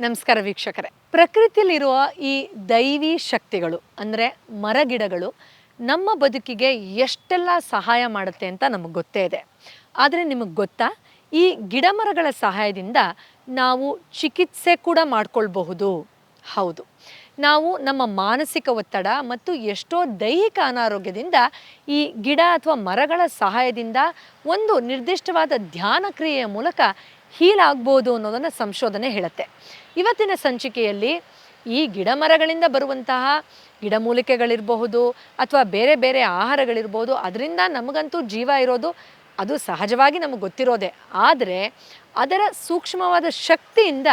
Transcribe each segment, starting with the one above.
ನಮಸ್ಕಾರ ವೀಕ್ಷಕರೇ. ಪ್ರಕೃತಿಯಲ್ಲಿರುವ ಈ ದೈವಿ ಶಕ್ತಿಗಳು ಅಂದರೆ ಮರಗಿಡಗಳು ನಮ್ಮ ಬದುಕಿಗೆ ಎಷ್ಟೆಲ್ಲ ಸಹಾಯ ಮಾಡುತ್ತೆ ಅಂತ ನಮಗೆ ಗೊತ್ತೇ ಇದೆ. ಆದರೆ ನಿಮಗೆ ಗೊತ್ತಾ, ಈ ಗಿಡ ಮರಗಳ ಸಹಾಯದಿಂದ ನಾವು ಚಿಕಿತ್ಸೆ ಕೂಡ ಮಾಡ್ಕೊಳ್ಬಹುದು. ಹೌದು, ನಾವು ನಮ್ಮ ಮಾನಸಿಕ ಒತ್ತಡ ಮತ್ತು ಎಷ್ಟೋ ದೈಹಿಕ ಅನಾರೋಗ್ಯದಿಂದ ಈ ಗಿಡ ಅಥವಾ ಮರಗಳ ಸಹಾಯದಿಂದ ಒಂದು ನಿರ್ದಿಷ್ಟವಾದ ಧ್ಯಾನ ಕ್ರಿಯೆಯ ಮೂಲಕ ಹೀಲ್ ಆಗ್ಬೋದು ಅನ್ನೋದನ್ನು ಸಂಶೋಧನೆ ಹೇಳುತ್ತೆ. ಇವತ್ತಿನ ಸಂಚಿಕೆಯಲ್ಲಿ ಈ ಗಿಡ ಮರಗಳಿಂದ ಬರುವಂತಹ ಗಿಡಮೂಲಿಕೆಗಳಿರಬಹುದು ಅಥವಾ ಬೇರೆ ಬೇರೆ ಆಹಾರಗಳಿರ್ಬೋದು, ಅದರಿಂದ ನಮಗಂತೂ ಜೀವ ಇರೋದು ಅದು ಸಹಜವಾಗಿ ನಮಗೆ ಗೊತ್ತಿರೋದೆ. ಆದರೆ ಅದರ ಸೂಕ್ಷ್ಮವಾದ ಶಕ್ತಿಯಿಂದ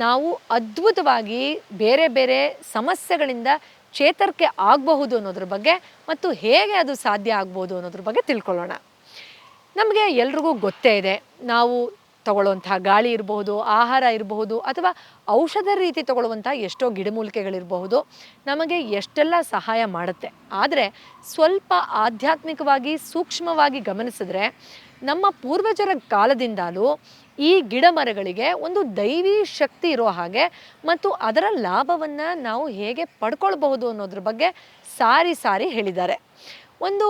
ನಾವು ಅದ್ಭುತವಾಗಿ ಬೇರೆ ಬೇರೆ ಸಮಸ್ಯೆಗಳಿಂದ ಚೇತರಿಕೆ ಆಗಬಹುದು ಅನ್ನೋದ್ರ ಬಗ್ಗೆ ಮತ್ತು ಹೇಗೆ ಅದು ಸಾಧ್ಯ ಆಗ್ಬೋದು ಅನ್ನೋದ್ರ ಬಗ್ಗೆ ತಿಳ್ಕೊಳ್ಳೋಣ. ನಮಗೆ ಎಲ್ರಿಗೂ ಗೊತ್ತೇ ಇದೆ, ನಾವು ತಗೊಳ್ಳುವಂತಹ ಗಾಳಿ ಇರಬಹುದು, ಆಹಾರ ಇರಬಹುದು ಅಥವಾ ಔಷಧ ರೀತಿ ತಗೊಳ್ಳುವಂತಹ ಎಷ್ಟೋ ಗಿಡಮೂಲಿಕೆಗಳಿರಬಹುದು ನಮಗೆ ಎಷ್ಟೆಲ್ಲ ಸಹಾಯ ಮಾಡುತ್ತೆ. ಆದರೆ ಸ್ವಲ್ಪ ಆಧ್ಯಾತ್ಮಿಕವಾಗಿ ಸೂಕ್ಷ್ಮವಾಗಿ ಗಮನಿಸಿದ್ರೆ ನಮ್ಮ ಪೂರ್ವಜರ ಕಾಲದಿಂದಲೂ ಈ ಗಿಡ ಮರಗಳಿಗೆ ಒಂದು ದೈವಿ ಶಕ್ತಿ ಇರೋ ಹಾಗೆ ಮತ್ತು ಅದರ ಲಾಭವನ್ನು ನಾವು ಹೇಗೆ ಪಡ್ಕೊಳ್ಬಹುದು ಅನ್ನೋದ್ರ ಬಗ್ಗೆ ಸಾರಿ ಸಾರಿ ಹೇಳಿದ್ದಾರೆ. ಒಂದು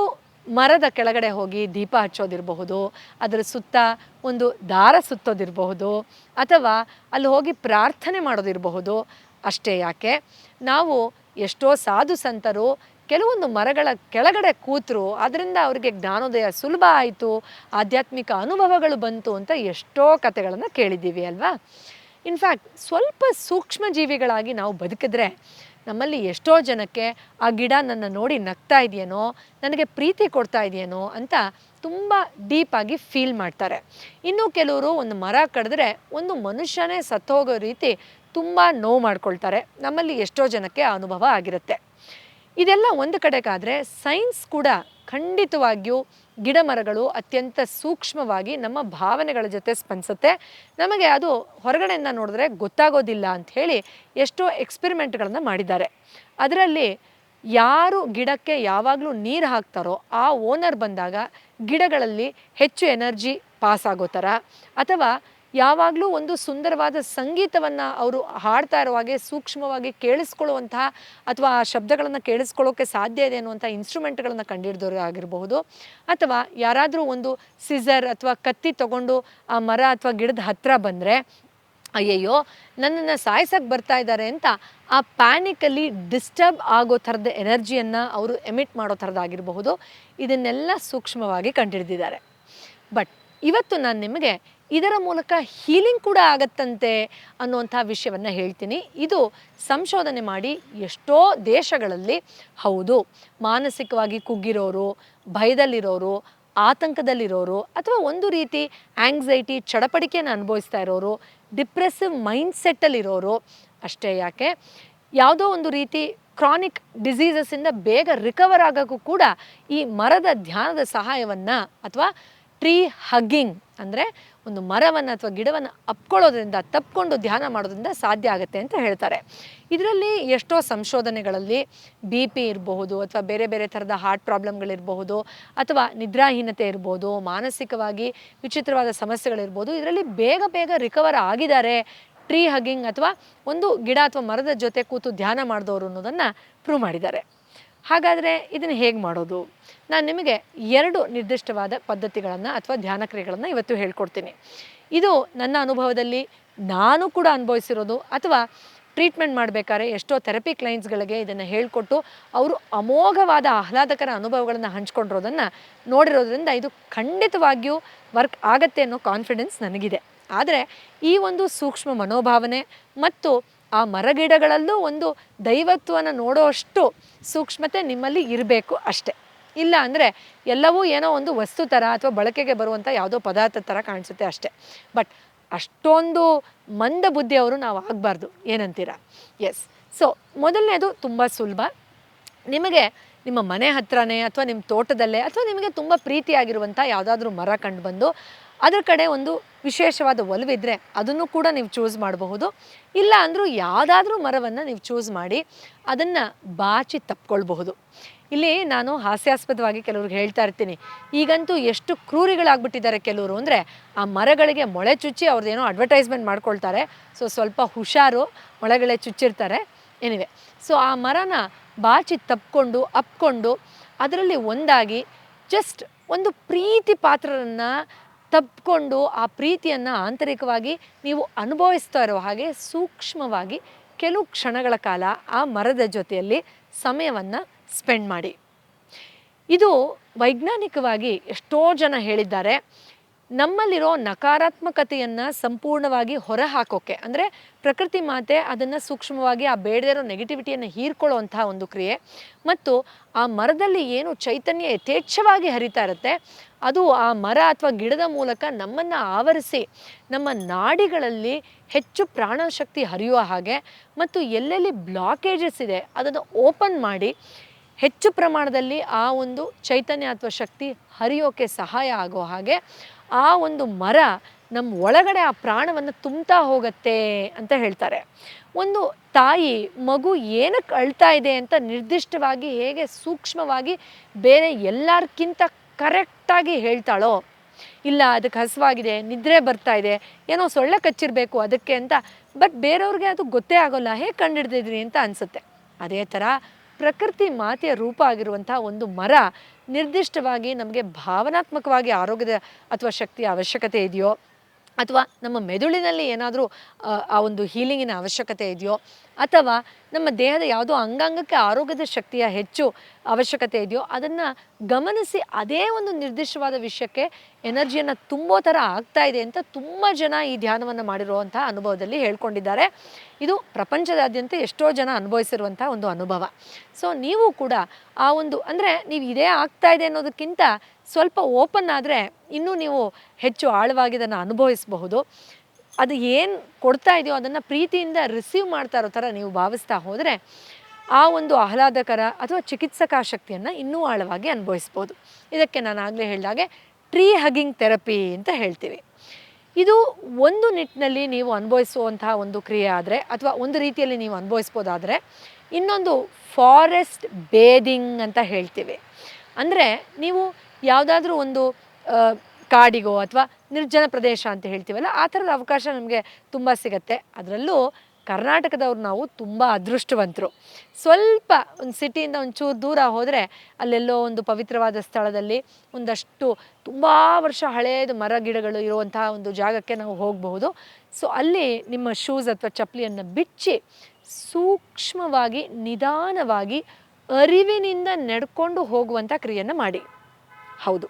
ಮರದ ಕೆಳಗಡೆ ಹೋಗಿ ದೀಪ ಹಚ್ಚೋದಿರಬಹುದು, ಅದರ ಸುತ್ತ ಒಂದು ದಾರ ಸುತ್ತೋದಿರಬಹುದು ಅಥವಾ ಅಲ್ಲಿ ಹೋಗಿ ಪ್ರಾರ್ಥನೆ ಮಾಡೋದಿರಬಹುದು. ಅಷ್ಟೇ ಯಾಕೆ, ನಾವು ಎಷ್ಟೋ ಸಾಧು ಸಂತರು ಕೆಲವೊಂದು ಮರಗಳ ಕೆಳಗಡೆ ಕೂತರು, ಅದರಿಂದ ಅವರಿಗೆ ಜ್ಞಾನೋದಯ ಸುಲಭ ಆಯಿತು, ಆಧ್ಯಾತ್ಮಿಕ ಅನುಭವಗಳು ಬಂತು ಅಂತ ಎಷ್ಟೋ ಕಥೆಗಳನ್ನು ಕೇಳಿದ್ದೀವಿ ಅಲ್ವಾ. ಇನ್ಫ್ಯಾಕ್ಟ್ ಸ್ವಲ್ಪ ಸೂಕ್ಷ್ಮ ಜೀವಿಗಳಾಗಿ ನಾವು ಬದುಕಿದ್ರೆ ನಮ್ಮಲ್ಲಿ ಎಷ್ಟೋ ಜನಕ್ಕೆ ಆ ಗಿಡ ನನ್ನ ನೋಡಿ ನಗ್ತಾ ಇದೆಯೇನೋ, ನನಗೆ ಪ್ರೀತಿ ಕೊಡ್ತಾ ಇದೆಯೇನೋ ಅಂತ ತುಂಬ ಡೀಪಾಗಿ ಫೀಲ್ ಮಾಡ್ತಾರೆ. ಇನ್ನು ಕೆಲವರು ಒಂದು ಮರ ಕಡಿದ್ರೆ ಒಂದು ಮನುಷ್ಯನೇ ಸತ್ತೋಗೋ ರೀತಿ ತುಂಬ ನೋವು ಮಾಡ್ಕೊಳ್ತಾರೆ. ನಮ್ಮಲ್ಲಿ ಎಷ್ಟೋ ಜನಕ್ಕೆ ಆ ಅನುಭವ ಆಗಿರುತ್ತೆ. ಇದೆಲ್ಲ ಒಂದು ಕಡೆಗಾದರೆ ಸೈನ್ಸ್ ಕೂಡ ಖಂಡಿತವಾಗಿಯೂ ಗಿಡ ಮರಗಳು ಅತ್ಯಂತ ಸೂಕ್ಷ್ಮವಾಗಿ ನಮ್ಮ ಭಾವನೆಗಳ ಜೊತೆ ಸ್ಪಂದಿಸುತ್ತೆ, ನಮಗೆ ಅದು ಹೊರಗಡೆಯಿಂದ ನೋಡಿದ್ರೆ ಗೊತ್ತಾಗೋದಿಲ್ಲ ಅಂಥೇಳಿ ಎಷ್ಟೋ ಎಕ್ಸ್ಪೆರಿಮೆಂಟ್ಗಳನ್ನು ಮಾಡಿದ್ದಾರೆ. ಅದರಲ್ಲಿ ಯಾರು ಗಿಡಕ್ಕೆ ಯಾವಾಗಲೂ ನೀರು ಹಾಕ್ತಾರೋ ಆ ಓನರ್ ಬಂದಾಗ ಗಿಡಗಳಲ್ಲಿ ಹೆಚ್ಚು ಎನರ್ಜಿ ಪಾಸ್ ಆಗೋ ಥರ, ಅಥವಾ ಯಾವಾಗಲೂ ಒಂದು ಸುಂದರವಾದ ಸಂಗೀತವನ್ನು ಅವರು ಹಾಡ್ತಾ ಇರೋ ಹಾಗೆ ಸೂಕ್ಷ್ಮವಾಗಿ ಕೇಳಿಸ್ಕೊಳ್ಳುವಂತಹ ಅಥವಾ ಆ ಶಬ್ದಗಳನ್ನು ಕೇಳಿಸ್ಕೊಳ್ಳೋಕ್ಕೆ ಸಾಧ್ಯ ಇದೆ ಅನ್ನುವಂಥ ಇನ್ಸ್ಟ್ರೂಮೆಂಟ್ಗಳನ್ನು ಕಂಡುಹಿಡಿದವರು ಆಗಿರಬಹುದು, ಅಥವಾ ಯಾರಾದರೂ ಒಂದು ಸಿಸರ್ ಅಥವಾ ಕತ್ತಿ ತಗೊಂಡು ಆ ಮರ ಅಥವಾ ಗಿಡದ ಹತ್ತಿರ ಬಂದರೆ ಅಯ್ಯಯ್ಯೋ ನನ್ನನ್ನು ಸಾಯಿಸಕ್ಕೆ ಬರ್ತಾ ಇದ್ದಾರೆ ಅಂತ ಆ ಪ್ಯಾನಿಕಲ್ಲಿ ಡಿಸ್ಟರ್ಬ್ ಆಗೋ ಥರದ ಎನರ್ಜಿಯನ್ನು ಅವರು ಎಮಿಟ್ ಮಾಡೋ ಥರದ್ದಾಗಿರಬಹುದು. ಇದನ್ನೆಲ್ಲ ಸೂಕ್ಷ್ಮವಾಗಿ ಕಂಡುಹಿಡಿದಿದ್ದಾರೆ. ಬಟ್ ಇವತ್ತು ನಾನು ನಿಮಗೆ ಇದರ ಮೂಲಕ ಹೀಲಿಂಗ್ ಕೂಡ ಆಗತ್ತಂತೆ ಅನ್ನುವಂಥ ವಿಷಯವನ್ನು ಹೇಳ್ತೀನಿ. ಇದು ಸಂಶೋಧನೆ ಮಾಡಿ ಎಷ್ಟೋ ದೇಶಗಳಲ್ಲಿ ಹೌದು, ಮಾನಸಿಕವಾಗಿ ಕುಗ್ಗಿರೋರು, ಭಯದಲ್ಲಿರೋರು, ಆತಂಕದಲ್ಲಿರೋರು ಅಥವಾ ಒಂದು ರೀತಿ ಆಂಗ್ಸೈಟಿ ಚಡಪಡಿಕೆಯನ್ನು ಅನುಭವಿಸ್ತಾ ಇರೋರು, ಡಿಪ್ರೆಸಿವ್ ಮೈಂಡ್ಸೆಟ್ಟಲ್ಲಿರೋರು, ಅಷ್ಟೇ ಯಾಕೆ ಯಾವುದೋ ಒಂದು ರೀತಿ ಕ್ರಾನಿಕ್ ಡಿಸೀಸಸ್ಸಿಂದ ಬೇಗ ರಿಕವರ್ ಆಗೋಕ್ಕೂ ಕೂಡ ಈ ಮರದ ಧ್ಯಾನದ ಸಹಾಯವನ್ನು ಅಥವಾ ಟ್ರೀ ಹಗ್ಗಿಂಗ್ ಅಂದರೆ ಒಂದು ಮರವನ್ನು ಅಥವಾ ಗಿಡವನ್ನು ಅಪ್ಕೊಳ್ಳೋದ್ರಿಂದ ತಪ್ಪಿಕೊಂಡು ಧ್ಯಾನ ಮಾಡೋದ್ರಿಂದ ಸಾಧ್ಯ ಆಗುತ್ತೆ ಅಂತ ಹೇಳ್ತಾರೆ. ಇದರಲ್ಲಿ ಎಷ್ಟೋ ಸಂಶೋಧನೆಗಳಲ್ಲಿ ಬಿ ಪಿ ಇರಬಹುದು ಅಥವಾ ಬೇರೆ ಬೇರೆ ಥರದ ಹಾರ್ಟ್ ಪ್ರಾಬ್ಲಮ್ಗಳಿರಬಹುದು ಅಥವಾ ನಿದ್ರಾಹೀನತೆ ಇರ್ಬೋದು, ಮಾನಸಿಕವಾಗಿ ವಿಚಿತ್ರವಾದ ಸಮಸ್ಯೆಗಳಿರ್ಬೋದು, ಇದರಲ್ಲಿ ಬೇಗ ಬೇಗ ರಿಕವರ್ ಆಗಿದ್ದಾರೆ ಟ್ರೀ ಹಗ್ಗಿಂಗ್ ಅಥವಾ ಒಂದು ಗಿಡ ಅಥವಾ ಮರದ ಜೊತೆ ಕೂತು ಧ್ಯಾನ ಮಾಡಿದವರು ಅನ್ನೋದನ್ನು ಪ್ರೂವ್ ಮಾಡಿದ್ದಾರೆ. ಹಾಗಾದರೆ ಇದನ್ನು ಹೇಗೆ ಮಾಡೋದು? ನಾನು ನಿಮಗೆ 2 ನಿರ್ದಿಷ್ಟವಾದ ಪದ್ಧತಿಗಳನ್ನು ಅಥವಾ ಧ್ಯಾನ ಕ್ರಿಯೆಗಳನ್ನು ಇವತ್ತು ಹೇಳ್ಕೊಡ್ತೀನಿ. ಇದು ನನ್ನ ಅನುಭವದಲ್ಲಿ ನಾನು ಕೂಡ ಅನುಭವಿಸಿರೋದು, ಅಥವಾ ಟ್ರೀಟ್ಮೆಂಟ್ ಮಾಡಬೇಕಾದ್ರೆ ಎಷ್ಟೋ ಥೆರಪಿ ಕ್ಲೈಂಟ್ಸ್ಗಳಿಗೆ ಇದನ್ನು ಹೇಳಿಕೊಟ್ಟು ಅವರು ಅಮೋಘವಾದ ಆಹ್ಲಾದಕರ ಅನುಭವಗಳನ್ನು ಹಂಚ್ಕೊಂಡಿರೋದನ್ನು ನೋಡಿರೋದ್ರಿಂದ ಇದು ಖಂಡಿತವಾಗಿಯೂ ವರ್ಕ್ ಆಗತ್ತೆ ಅನ್ನೋ ಕಾನ್ಫಿಡೆನ್ಸ್ ನನಗಿದೆ. ಆದರೆ ಈ ಒಂದು ಸೂಕ್ಷ್ಮ ಮನೋಭಾವನೆ ಮತ್ತು ಆ ಮರಗಿಡಗಳಲ್ಲೂ ಒಂದು ದೈವತ್ವನ ನೋಡೋ ಅಷ್ಟು ಸೂಕ್ಷ್ಮತೆ ನಿಮ್ಮಲ್ಲಿ ಇರಬೇಕು ಅಷ್ಟೆ. ಇಲ್ಲ ಅಂದರೆ ಎಲ್ಲವೂ ಏನೋ ಒಂದು ವಸ್ತು ಥರ ಅಥವಾ ಬಳಕೆಗೆ ಬರುವಂಥ ಯಾವುದೋ ಪದಾರ್ಥ ಥರ ಕಾಣಿಸುತ್ತೆ ಅಷ್ಟೆ. ಬಟ್ ಅಷ್ಟೊಂದು ಮಂದ ಬುದ್ಧಿಯವರು ನಾವು ಆಗಬಾರ್ದು, ಏನಂತೀರಾ? ಎಸ್. ಸೊ ಮೊದಲನೇದು ತುಂಬ ಸುಲಭ. ನಿಮಗೆ ನಿಮ್ಮ ಮನೆ ಹತ್ರನೇ ಅಥವಾ ನಿಮ್ಮ ತೋಟದಲ್ಲೇ ಅಥವಾ ನಿಮಗೆ ತುಂಬ ಪ್ರೀತಿಯಾಗಿರುವಂಥ ಯಾವುದಾದ್ರೂ ಮರ ಕಂಡು ಬಂದು ಅದರ ಕಡೆ ಒಂದು ವಿಶೇಷವಾದ ಒಲವಿದ್ದರೆ ಅದನ್ನು ಕೂಡ ನೀವು ಚೂಸ್ ಮಾಡಬಹುದು. ಇಲ್ಲ ಅಂದರೂ ಯಾವುದಾದ್ರೂ ಮರವನ್ನು ನೀವು ಚೂಸ್ ಮಾಡಿ ಅದನ್ನು ಬಾಚಿ ತಪ್ಕೊಳ್ಬಹುದು. ಇಲ್ಲಿ ನಾನು ಹಾಸ್ಯಾಸ್ಪದವಾಗಿ ಕೆಲವ್ರಿಗೆ ಹೇಳ್ತಾ ಇರ್ತೀನಿ, ಈಗಂತೂ ಎಷ್ಟು ಕ್ರೂರಿಗಳಾಗ್ಬಿಟ್ಟಿದ್ದಾರೆ ಕೆಲವರು ಅಂದರೆ, ಆ ಮರಗಳಿಗೆ ಮೊಳೆ ಚುಚ್ಚಿ ಅವ್ರದ್ದೇನೋ ಅಡ್ವರ್ಟೈಸ್ಮೆಂಟ್ ಮಾಡ್ಕೊಳ್ತಾರೆ. ಸೊ ಸ್ವಲ್ಪ ಹುಷಾರು, ಮೊಳೆಗಳೇ ಚುಚ್ಚಿರ್ತಾರೆ. ಎನಿವೆ, ಸೊ ಆ ಮರನ ಬಾಚಿ ತಪ್ಕೊಂಡು ಅಪ್ಕೊಂಡು ಅದರಲ್ಲಿ ಒಂದಾಗಿ ಜಸ್ಟ್ ಒಂದು ಪ್ರೀತಿ ಪಾತ್ರರನ್ನು ತಪ್ಪಿಕೊಂಡು ಆ ಪ್ರೀತಿಯನ್ನು ಆಂತರಿಕವಾಗಿ ನೀವು ಅನುಭವಿಸ್ತಾ ಇರೋ ಹಾಗೆ ಸೂಕ್ಷ್ಮವಾಗಿ ಕೆಲವು ಕ್ಷಣಗಳ ಕಾಲ ಆ ಮರದ ಜೊತೆಯಲ್ಲಿ ಸಮಯವನ್ನು ಸ್ಪೆಂಡ್ ಮಾಡಿ. ಇದು ವೈಜ್ಞಾನಿಕವಾಗಿ ಎಷ್ಟೋ ಜನ ಹೇಳಿದ್ದಾರೆ, ನಮ್ಮಲ್ಲಿರೋ ನಕಾರಾತ್ಮಕತೆಯನ್ನು ಸಂಪೂರ್ಣವಾಗಿ ಹೊರ ಹಾಕೋಕ್ಕೆ, ಅಂದರೆ ಪ್ರಕೃತಿ ಮಾತೆ ಅದನ್ನು ಸೂಕ್ಷ್ಮವಾಗಿ ಆ ಬೇಡದೇ ಇರೋ ನೆಗೆಟಿವಿಟಿಯನ್ನು ಹೀರ್ಕೊಳ್ಳೋವಂಥ ಒಂದು ಕ್ರಿಯೆ, ಮತ್ತು ಆ ಮರದಲ್ಲಿ ಏನು ಚೈತನ್ಯ ಯಥೇಚ್ಛವಾಗಿ ಹರಿತಾ ಇರುತ್ತೆ ಅದು ಆ ಮರ ಅಥವಾ ಗಿಡದ ಮೂಲಕ ನಮ್ಮನ್ನು ಆವರಿಸಿ ನಮ್ಮ ನಾಡಿಗಳಲ್ಲಿ ಹೆಚ್ಚು ಪ್ರಾಣಶಕ್ತಿ ಹರಿಯುವ ಹಾಗೆ, ಮತ್ತು ಎಲ್ಲೆಲ್ಲಿ ಬ್ಲಾಕೇಜಸ್ ಇದೆ ಅದನ್ನು ಓಪನ್ ಮಾಡಿ ಹೆಚ್ಚು ಪ್ರಮಾಣದಲ್ಲಿ ಆ ಒಂದು ಚೈತನ್ಯ ಅಥವಾ ಶಕ್ತಿ ಹರಿಯೋಕ್ಕೆ ಸಹಾಯ ಆಗೋ ಹಾಗೆ ಆ ಒಂದು ಮರ ನಮ್ಮ ಒಳಗಡೆ ಆ ಪ್ರಾಣವನ್ನು ತುಂಬ್ತಾ ಹೋಗುತ್ತೆ ಅಂತ ಹೇಳ್ತಾರೆ. ಒಂದು ತಾಯಿ ಮಗು ಏನಕ್ಕೆ ಅಳ್ತಾ ಇದೆ ಅಂತ ನಿರ್ದಿಷ್ಟವಾಗಿ ಹೇಗೆ ಸೂಕ್ಷ್ಮವಾಗಿ ಬೇರೆ ಎಲ್ಲರಿಗಿಂತ ಕರೆಕ್ಟಾಗಿ ಹೇಳ್ತಾಳೋ, ಇಲ್ಲ ಅದಕ್ಕೆ ಹಸುವಾಗಿದೆ, ನಿದ್ರೆ ಬರ್ತಾ ಇದೆ, ಏನೋ ಸೊಳ್ಳೆ ಕಚ್ಚಿರಬೇಕು ಅದಕ್ಕೆ ಅಂತ, ಬಟ್ ಬೇರೆಯವ್ರಿಗೆ ಅದು ಗೊತ್ತೇ ಆಗೋಲ್ಲ, ಹೇಗೆ ಕಂಡುಹಿಡ್ದಿದ್ರಿ ಅಂತ ಅನಿಸುತ್ತೆ. ಅದೇ ಥರ ಪ್ರಕೃತಿ ಮಾತೆಯ ರೂಪ ಆಗಿರುವಂಥ ಒಂದು ಮರ ನಿರ್ದಿಷ್ಟವಾಗಿ ನಮಗೆ ಭಾವನಾತ್ಮಕವಾಗಿ ಆರೋಗ್ಯದ ಅಥವಾ ಶಕ್ತಿಯ ಅವಶ್ಯಕತೆ ಇದೆಯೋ, ಅಥವಾ ನಮ್ಮ ಮೆದುಳಿನಲ್ಲಿ ಏನಾದರೂ ಆ ಒಂದು ಹೀಲಿಂಗಿನ ಅವಶ್ಯಕತೆ ಇದೆಯೋ, ಅಥವಾ ನಮ್ಮ ದೇಹದ ಯಾವುದೋ ಅಂಗಾಂಗಕ್ಕೆ ಆರೋಗ್ಯದ ಶಕ್ತಿಯ ಹೆಚ್ಚು ಅವಶ್ಯಕತೆ ಇದೆಯೋ ಅದನ್ನು ಗಮನಿಸಿ ಅದೇ ಒಂದು ನಿರ್ದಿಷ್ಟವಾದ ವಿಷಯಕ್ಕೆ ಎನರ್ಜಿಯನ್ನು ತುಂಬೋ ಥರ ಆಗ್ತಾ ಇದೆ ಅಂತ ತುಂಬ ಜನ ಈ ಧ್ಯಾನವನ್ನು ಮಾಡಿರುವಂಥ ಅನುಭವದಲ್ಲಿ ಹೇಳ್ಕೊಂಡಿದ್ದಾರೆ. ಇದು ಪ್ರಪಂಚದಾದ್ಯಂತ ಎಷ್ಟೋ ಜನ ಅನುಭವಿಸಿರುವಂಥ ಒಂದು ಅನುಭವ. ಸೊ ನೀವು ಕೂಡ ಆ ಒಂದು, ಅಂದರೆ ನೀವು ಇದೇ ಆಗ್ತಾ ಇದೆ ಅನ್ನೋದಕ್ಕಿಂತ ಸ್ವಲ್ಪ ಓಪನ್ ಆದರೆ ಇನ್ನೂ ನೀವು ಹೆಚ್ಚು ಆಳವಾಗಿ ಅದನ್ನು ಅನುಭವಿಸಬಹುದು. ಅದು ಏನು ಕೊಡ್ತಾ ಇದೆಯೋ ಅದನ್ನು ಪ್ರೀತಿಯಿಂದ ರಿಸೀವ್ ಮಾಡ್ತಾ ಇರೋ ಥರ ನೀವು ಭಾವಿಸ್ತಾ ಹೋದರೆ ಆ ಒಂದು ಆಹ್ಲಾದಕರ ಅಥವಾ ಚಿಕಿತ್ಸಕ ಶಕ್ತಿಯನ್ನು ಇನ್ನೂ ಆಳವಾಗಿ ಅನುಭವಿಸ್ಬೋದು. ಇದಕ್ಕೆ ನಾನು ಆಗಲೇ ಹೇಳಿದಾಗೆ ಟ್ರೀ ಹಗ್ಗಿಂಗ್ ಥೆರಪಿ ಅಂತ ಹೇಳ್ತೀವಿ. ಇದು ಒಂದು ನಿಟ್ಟಿನಲ್ಲಿ ನೀವು ಅನುಭವಿಸುವಂತಹ ಒಂದು ಕ್ರಿಯೆ ಆದರೆ, ಅಥವಾ ಒಂದು ರೀತಿಯಲ್ಲಿ ನೀವು ಅನುಭವಿಸ್ಬೋದಾದರೆ, ಇನ್ನೊಂದು ಫಾರೆಸ್ಟ್ ಬೇದಿಂಗ್ ಅಂತ ಹೇಳ್ತೀವಿ. ಅಂದರೆ ನೀವು ಯಾವುದಾದ್ರೂ ಒಂದು ಕಾಡಿಗೋ ಅಥವಾ ನಿರ್ಜನ ಪ್ರದೇಶ ಅಂತ ಹೇಳ್ತೀವಲ್ಲ, ಆ ಥರದ ಅವಕಾಶ ನಮಗೆ ತುಂಬ ಸಿಗುತ್ತೆ. ಅದರಲ್ಲೂ ಕರ್ನಾಟಕದವ್ರು ನಾವು ತುಂಬ ಅದೃಷ್ಟವಂತರು. ಸ್ವಲ್ಪ ಒಂದು ಸಿಟಿಯಿಂದ ಒಂಚೂರು ದೂರ ಹೋದರೆ ಅಲ್ಲೆಲ್ಲೋ ಒಂದು ಪವಿತ್ರವಾದ ಸ್ಥಳದಲ್ಲಿ ಒಂದಷ್ಟು ತುಂಬ ವರ್ಷ ಹಳೆಯದು ಮರ ಗಿಡಗಳು ಇರುವಂತಹ ಒಂದು ಜಾಗಕ್ಕೆ ನಾವು ಹೋಗಬಹುದು. ಸೊ ಅಲ್ಲಿ ನಿಮ್ಮ ಶೂಸ್ ಅಥವಾ ಚಪ್ಪಲಿಯನ್ನು ಬಿಚ್ಚಿ ಸೂಕ್ಷ್ಮವಾಗಿ ನಿಧಾನವಾಗಿ ಅರಿವಿನಿಂದ ನಡ್ಕೊಂಡು ಹೋಗುವಂಥ ಕ್ರಿಯೆಯನ್ನು ಮಾಡಿ. ಹೌದು,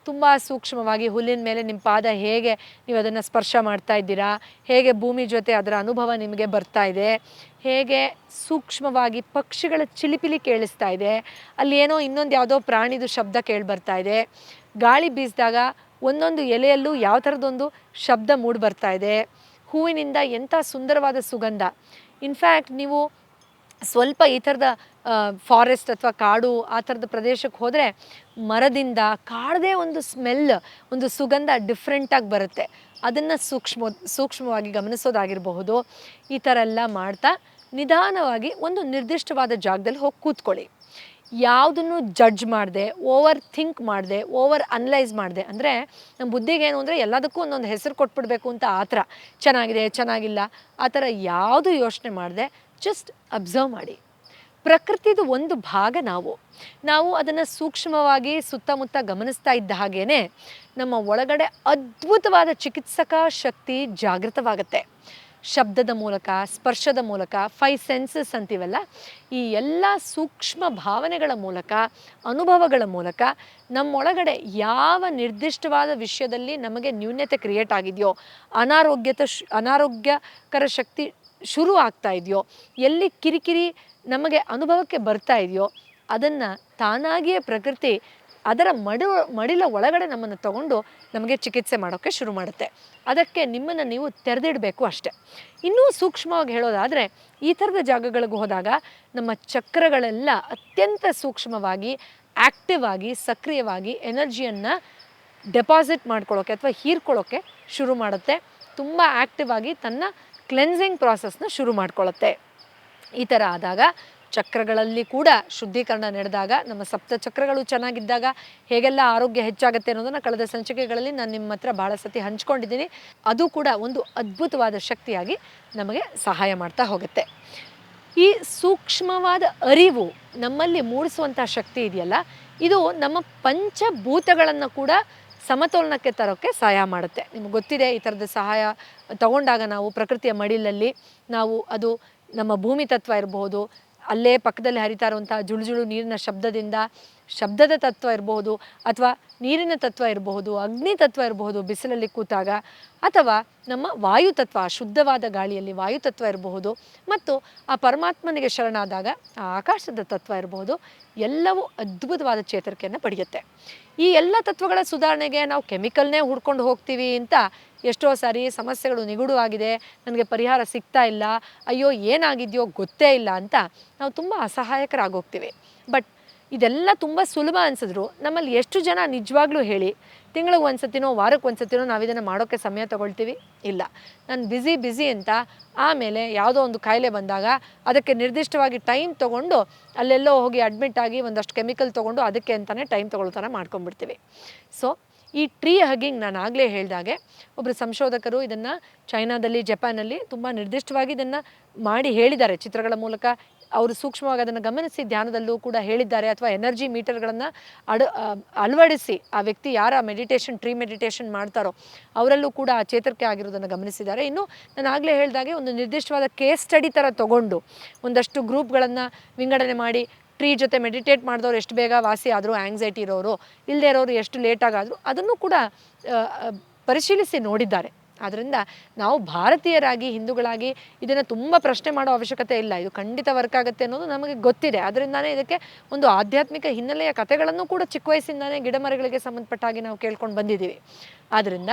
ತುಂಬ ಸೂಕ್ಷ್ಮವಾಗಿ ಹುಲ್ಲಿನ ಮೇಲೆ ನಿಮ್ಮ ಪಾದ ಹೇಗೆ ನೀವು ಅದನ್ನು ಸ್ಪರ್ಶ ಮಾಡ್ತಾ ಇದ್ದೀರಾ, ಹೇಗೆ ಭೂಮಿ ಜೊತೆ ಅದರ ಅನುಭವ ನಿಮಗೆ ಬರ್ತಾ ಇದೆ, ಹೇಗೆ ಸೂಕ್ಷ್ಮವಾಗಿ ಪಕ್ಷಿಗಳ ಚಿಲಿಪಿಲಿ ಕೇಳಿಸ್ತಾ ಇದೆ, ಅಲ್ಲಿ ಏನೋ ಇನ್ನೊಂದು ಯಾವುದೋ ಪ್ರಾಣಿದು ಶಬ್ದ ಕೇಳಿ ಬರ್ತಾ ಇದೆ, ಗಾಳಿ ಬೀಸಿದಾಗ ಒಂದೊಂದು ಎಲೆಯಲ್ಲೂ ಯಾವ ಥರದೊಂದು ಶಬ್ದ ಮೂಡಿ ಬರ್ತಾ ಇದೆ, ಹೂವಿನಿಂದ ಎಂಥ ಸುಂದರವಾದ ಸುಗಂಧ. ಇನ್ಫ್ಯಾಕ್ಟ್ ನೀವು ಸ್ವಲ್ಪ ಈ ಥರದ ಫಾರೆಸ್ಟ್ ಅಥವಾ ಕಾಡು ಆ ಥರದ ಪ್ರದೇಶಕ್ಕೆ ಹೋದರೆ ಮರದಿಂದ ಕಾಡದೇ ಒಂದು ಸ್ಮೆಲ್, ಒಂದು ಸುಗಂಧ ಡಿಫ್ರೆಂಟಾಗಿ ಬರುತ್ತೆ. ಅದನ್ನು ಸೂಕ್ಷ್ಮವಾಗಿ ಗಮನಿಸೋದಾಗಿರಬಹುದು. ಈ ಥರ ಎಲ್ಲ ಮಾಡ್ತಾ ನಿಧಾನವಾಗಿ ಒಂದು ನಿರ್ದಿಷ್ಟವಾದ ಜಾಗದಲ್ಲಿ ಹೋಗಿ ಕೂತ್ಕೊಳ್ಳಿ. ಯಾವುದನ್ನು ಜಡ್ಜ್ ಮಾಡದೆ, ಓವರ್ ಥಿಂಕ್ ಮಾಡದೆ, ಓವರ್ ಅನಲೈಸ್ ಮಾಡದೆ. ಅಂದರೆ ನಮ್ಮ ಬುದ್ಧಿಗೆ ಏನು ಅಂದರೆ ಎಲ್ಲದಕ್ಕೂ ಒಂದೊಂದು ಹೆಸರು ಕೊಟ್ಬಿಡ್ಬೇಕು ಅಂತ ಆ ಥರ, ಚೆನ್ನಾಗಿದೆ ಚೆನ್ನಾಗಿಲ್ಲ ಆ ಥರ ಯಾವುದು ಯೋಚನೆ ಮಾಡದೆ ಜಸ್ಟ್ ಅಬ್ಸರ್ವ್ ಮಾಡಿ. ಪ್ರಕೃತಿದು ಒಂದು ಭಾಗ ನಾವು ಅದನ್ನು ಸೂಕ್ಷ್ಮವಾಗಿ ಸುತ್ತಮುತ್ತ ಗಮನಿಸ್ತಾ ಇದ್ದ ಹಾಗೇ ನಮ್ಮ ಒಳಗಡೆ ಅದ್ಭುತವಾದ ಚಿಕಿತ್ಸಕ ಶಕ್ತಿ ಜಾಗೃತವಾಗುತ್ತೆ. ಶಬ್ದದ ಮೂಲಕ, ಸ್ಪರ್ಶದ ಮೂಲಕ, 5 ಸೆನ್ಸಸ್ ಅಂತೀವಲ್ಲ, ಈ ಎಲ್ಲ ಸೂಕ್ಷ್ಮ ಭಾವನೆಗಳ ಮೂಲಕ, ಅನುಭವಗಳ ಮೂಲಕ ನಮ್ಮೊಳಗಡೆ ಯಾವ ನಿರ್ದಿಷ್ಟವಾದ ವಿಷಯದಲ್ಲಿ ನಮಗೆ ನ್ಯೂನ್ಯತೆ ಕ್ರಿಯೇಟ್ ಆಗಿದೆಯೋ, ಅನಾರೋಗ್ಯಕರ ಶಕ್ತಿ ಶುರು ಆಗ್ತಾ ಇದೆಯೋ, ಎಲ್ಲಿ ಕಿರಿಕಿರಿ ನಮಗೆ ಅನುಭವಕ್ಕೆ ಬರ್ತಾ ಇದೆಯೋ ಅದನ್ನು ತಾನಾಗಿಯೇ ಪ್ರಕೃತಿ ಅದರ ಮಡಿಲ ಒಳಗಡೆ ನಮ್ಮನ್ನು ತಗೊಂಡು ನಮಗೆ ಚಿಕಿತ್ಸೆ ಮಾಡೋಕ್ಕೆ ಶುರು ಮಾಡುತ್ತೆ. ಅದಕ್ಕೆ ನಿಮ್ಮನ್ನು ನೀವು ತೆರೆದಿಡಬೇಕು ಅಷ್ಟೆ. ಇನ್ನೂ ಸೂಕ್ಷ್ಮವಾಗಿ ಹೇಳೋದಾದರೆ, ಈ ಥರದ ಜಾಗಗಳಿಗೆ ಹೋದಾಗ ನಮ್ಮ ಚಕ್ರಗಳೆಲ್ಲ ಅತ್ಯಂತ ಸೂಕ್ಷ್ಮವಾಗಿ, ಆ್ಯಕ್ಟಿವ್ ಆಗಿ, ಸಕ್ರಿಯವಾಗಿ ಎನರ್ಜಿಯನ್ನು ಡೆಪಾಸಿಟ್ ಮಾಡ್ಕೊಳ್ಳೋಕ್ಕೆ ಅಥವಾ ಹೀರ್ಕೊಳ್ಳೋಕ್ಕೆ ಶುರು ಮಾಡುತ್ತೆ. ತುಂಬ ಆ್ಯಕ್ಟಿವ್ ಆಗಿ ತನ್ನ ಕ್ಲೆನ್ಸಿಂಗ್ ಪ್ರಾಸೆಸ್ನ ಶುರು ಮಾಡ್ಕೊಳ್ಳುತ್ತೆ. ಈ ಥರ ಆದಾಗ ಚಕ್ರಗಳಲ್ಲಿ ಕೂಡ ಶುದ್ಧೀಕರಣ ನಡೆದಾಗ, ನಮ್ಮ ಸಪ್ತ ಚಕ್ರಗಳು ಚೆನ್ನಾಗಿದ್ದಾಗ ಹೇಗೆಲ್ಲ ಆರೋಗ್ಯ ಹೆಚ್ಚಾಗುತ್ತೆ ಅನ್ನೋದನ್ನು ಕಳೆದ ಸಂಚಿಕೆಗಳಲ್ಲಿ ನಾನು ನಿಮ್ಮ ಹತ್ರ ಭಾಳ ಸತಿ ಹಂಚ್ಕೊಂಡಿದ್ದೀನಿ. ಅದು ಕೂಡ ಒಂದು ಅದ್ಭುತವಾದ ಶಕ್ತಿಯಾಗಿ ನಮಗೆ ಸಹಾಯ ಮಾಡ್ತಾ ಹೋಗುತ್ತೆ. ಈ ಸೂಕ್ಷ್ಮವಾದ ಅರಿವು ನಮ್ಮಲ್ಲಿ ಮೂಡಿಸುವಂಥ ಶಕ್ತಿ ಇದೆಯಲ್ಲ, ಇದು ನಮ್ಮ ಪಂಚಭೂತಗಳನ್ನು ಕೂಡ ಸಮತೋಲನಕ್ಕೆ ತರೋಕ್ಕೆ ಸಹಾಯ ಮಾಡುತ್ತೆ. ನಿಮ್ಗೆ ಗೊತ್ತಿದೆ, ಈ ಥರದ ಸಹಾಯ ತಗೊಂಡಾಗ ನಾವು ಪ್ರಕೃತಿಯ ಮಡಿಲಲ್ಲಿ ನಾವು ಅದು ನಮ್ಮ ಭೂಮಿ ತತ್ವ ಇರಬಹುದು, ಅಲ್ಲೇ ಪಕ್ಕದಲ್ಲಿ ಹರಿತಾ ಇರುವಂಥ ಜುಳುಜುಳು ನೀರಿನ ಶಬ್ದದ ತತ್ವ ಇರಬಹುದು, ಅಥವಾ ನೀರಿನ ತತ್ವ ಇರಬಹುದು, ಅಗ್ನಿ ತತ್ವ ಇರಬಹುದು ಬಿಸಿಲಲ್ಲಿ ಕೂತಾಗ, ಅಥವಾ ನಮ್ಮ ವಾಯುತತ್ವ ಶುದ್ಧವಾದ ಗಾಳಿಯಲ್ಲಿ ವಾಯುತತ್ವ ಇರಬಹುದು, ಮತ್ತು ಆ ಪರಮಾತ್ಮನಿಗೆ ಶರಣಾದಾಗ ಆ ಆಕಾಶದ ತತ್ವ ಇರಬಹುದು. ಎಲ್ಲವೂ ಅದ್ಭುತವಾದ ಚೇತರಿಕೆಯನ್ನು ಪಡೆಯುತ್ತೆ. ಈ ಎಲ್ಲ ತತ್ವಗಳ ಸುಧಾರಣೆಗೆ ನಾವು ಕೆಮಿಕಲ್ನೇ ಹುಡ್ಕೊಂಡು ಹೋಗ್ತೀವಿ ಅಂತ ಎಷ್ಟೋ ಸಾರಿ ಸಮಸ್ಯೆಗಳು ನಿಗೂಢವಾಗಿದೆ, ನನಗೆ ಪರಿಹಾರ ಸಿಗ್ತಾ ಇಲ್ಲ, ಅಯ್ಯೋ ಏನಾಗಿದೆಯೋ ಗೊತ್ತೇ ಇಲ್ಲ ಅಂತ ನಾವು ತುಂಬ ಅಸಹಾಯಕರಾಗೋಗ್ತೀವಿ. ಬಟ್ ಇದೆಲ್ಲ ತುಂಬ ಸುಲಭ ಅನಿಸಿದ್ರು ನಮ್ಮಲ್ಲಿ ಎಷ್ಟು ಜನ ನಿಜವಾಗ್ಲೂ ಹೇಳಿ ತಿಂಗಳಿಗೆ ಒಂದು ಸತಿನೋ ವಾರಕ್ಕೆ ಒಂದು ಸತಿನೋ ನಾವು ಇದನ್ನು ಮಾಡೋಕ್ಕೆ ಸಮಯ ತಗೊಳ್ತೀವಿ? ಇಲ್ಲ. ನಾನು ಬ್ಯುಸಿ ಅಂತ ಆಮೇಲೆ ಯಾವುದೋ ಒಂದು ಕಾಯಿಲೆ ಬಂದಾಗ ಅದಕ್ಕೆ ನಿರ್ದಿಷ್ಟವಾಗಿ ಟೈಮ್ ತೊಗೊಂಡು ಅಲ್ಲೆಲ್ಲೋ ಹೋಗಿ ಅಡ್ಮಿಟ್ ಆಗಿ ಒಂದಷ್ಟು ಕೆಮಿಕಲ್ ತೊಗೊಂಡು ಅದಕ್ಕೆ ಅಂತಲೇ ಟೈಮ್ ತೊಗೊಳ್ಳೋ ಥರ ಮಾಡ್ಕೊಂಡ್ಬಿಡ್ತೀವಿ. ಸೊ ಈ ಟ್ರೀ ಹಗ್ಗಿಂಗ್ ನಾನು ಆಗಲೇ ಹೇಳಿದಾಗೆ ಒಬ್ಬರು ಸಂಶೋಧಕರು ಇದನ್ನು ಚೈನಾದಲ್ಲಿ, ಜಪಾನಲ್ಲಿ ತುಂಬ ನಿರ್ದಿಷ್ಟವಾಗಿ ಇದನ್ನು ಮಾಡಿ ಹೇಳಿದ್ದಾರೆ. ಚಿತ್ರಗಳ ಮೂಲಕ ಅವರು ಸೂಕ್ಷ್ಮವಾಗಿ ಅದನ್ನು ಗಮನಿಸಿ ಧ್ಯಾನದಲ್ಲೂ ಕೂಡ ಹೇಳಿದ್ದಾರೆ, ಅಥವಾ ಎನರ್ಜಿ ಮೀಟರ್ಗಳನ್ನು ಅಳವಡಿಸಿ ಆ ವ್ಯಕ್ತಿ ಯಾರ ಟ್ರೀ ಮೆಡಿಟೇಷನ್ ಮಾಡ್ತಾರೋ ಅವರಲ್ಲೂ ಕೂಡ ಆ ಚೇತರಿಕೆ ಆಗಿರೋದನ್ನು ಗಮನಿಸಿದ್ದಾರೆ. ಇನ್ನು ನಾನು ಆಗಲೇ ಹೇಳಿದಾಗೆ ಒಂದು ನಿರ್ದಿಷ್ಟವಾದ ಕೇಸ್ ಸ್ಟಡಿ ಥರ ತೊಗೊಂಡು ಒಂದಷ್ಟು ಗ್ರೂಪ್ಗಳನ್ನು ವಿಂಗಡಣೆ ಮಾಡಿ ಟ್ರೀ ಜೊತೆ ಮೆಡಿಟೇಟ್ ಮಾಡಿದವರು ಎಷ್ಟು ಬೇಗ ವಾಸಿ ಆದರೂ, ಆ್ಯಂಗ್ಸೈಟಿ ಇರೋರು ಇಲ್ಲದೇ ಇರೋರು ಎಷ್ಟು ಲೇಟಾಗಾದರೂ ಅದನ್ನು ಕೂಡ ಪರಿಶೀಲಿಸಿ ನೋಡಿದ್ದಾರೆ. ಆದ್ದರಿಂದ ನಾವು ಭಾರತೀಯರಾಗಿ, ಹಿಂದೂಗಳಾಗಿ ಇದನ್ನು ತುಂಬ ಪ್ರಶ್ನೆ ಮಾಡೋ ಅವಶ್ಯಕತೆ ಇಲ್ಲ. ಇದು ಖಂಡಿತ ವರ್ಕ್ ಆಗುತ್ತೆ ಅನ್ನೋದು ನಮಗೆ ಗೊತ್ತಿದೆ. ಅದರಿಂದನೇ ಇದಕ್ಕೆ ಒಂದು ಆಧ್ಯಾತ್ಮಿಕ ಹಿನ್ನೆಲೆಯ ಕಥೆಗಳನ್ನು ಕೂಡ ಚಿಕ್ಕ ವಯಸ್ಸಿಂದಾನೇ ಗಿಡಮರಗಳಿಗೆ ಸಂಬಂಧಪಟ್ಟ ಹಾಗೆ ನಾವು ಕೇಳ್ಕೊಂಡು ಬಂದಿದ್ದೀವಿ. ಆದ್ದರಿಂದ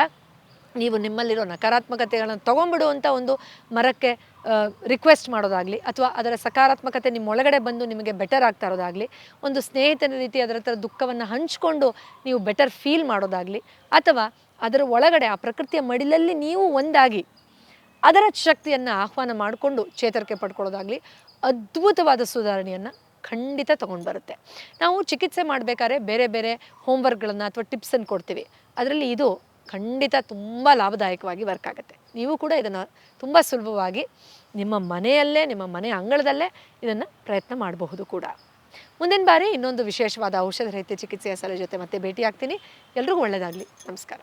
ನೀವು ನಿಮ್ಮಲ್ಲಿರೋ ನಕಾರಾತ್ಮಕತೆಗಳನ್ನು ತೊಗೊಂಬಿಡುವಂಥ ಒಂದು ಮರಕ್ಕೆ ರಿಕ್ವೆಸ್ಟ್ ಮಾಡೋದಾಗಲಿ, ಅಥವಾ ಅದರ ಸಕಾರಾತ್ಮಕತೆ ನಿಮ್ಮ ಒಳಗಡೆ ಬಂದು ನಿಮಗೆ ಬೆಟರ್ ಆಗ್ತಾ ಇರೋದಾಗಲಿ, ಒಂದು ಸ್ನೇಹಿತನ ರೀತಿ ಅದರ ಥರ ದುಃಖವನ್ನು ಹಂಚ್ಕೊಂಡು ನೀವು ಬೆಟರ್ ಫೀಲ್ ಮಾಡೋದಾಗಲಿ, ಅಥವಾ ಅದರ ಒಳಗಡೆ ಆ ಪ್ರಕೃತಿಯ ಮಡಿಲಲ್ಲಿ ನೀವು ಒಂದಾಗಿ ಅದರ ಶಕ್ತಿಯನ್ನು ಆಹ್ವಾನ ಮಾಡಿಕೊಂಡು ಚೇತರಿಕೆ ಪಡ್ಕೊಳ್ಳೋದಾಗಲಿ ಅದ್ಭುತವಾದ ಸುಧಾರಣೆಯನ್ನು ಖಂಡಿತ ತೊಗೊಂಡು ಬರುತ್ತೆ. ನಾವು ಚಿಕಿತ್ಸೆ ಮಾಡಬೇಕಾದ್ರೆ ಬೇರೆ ಬೇರೆ ಹೋಮ್ವರ್ಕ್ಗಳನ್ನು ಅಥವಾ ಟಿಪ್ಸನ್ನು ಕೊಡ್ತೀವಿ. ಅದರಲ್ಲಿ ಇದು ಖಂಡಿತ ತುಂಬ ಲಾಭದಾಯಕವಾಗಿ ವರ್ಕ್ ಆಗುತ್ತೆ. ನೀವು ಕೂಡ ಇದನ್ನು ತುಂಬ ಸುಲಭವಾಗಿ ನಿಮ್ಮ ಮನೆಯಲ್ಲೇ, ನಿಮ್ಮ ಮನೆಯ ಅಂಗಳದಲ್ಲೇ ಇದನ್ನು ಪ್ರಯತ್ನ ಮಾಡಬಹುದು ಕೂಡ. ಮುಂದಿನ ಬಾರಿ ಇನ್ನೊಂದು ವಿಶೇಷವಾದ ಔಷಧ ರಹಿತ ಚಿಕಿತ್ಸೆಯ ಸಲಹೆ ಜೊತೆ ಮತ್ತೆ ಭೇಟಿ ಆಗ್ತೀನಿ. ಎಲ್ರಿಗೂ ಒಳ್ಳೆಯದಾಗಲಿ. ನಮಸ್ಕಾರ.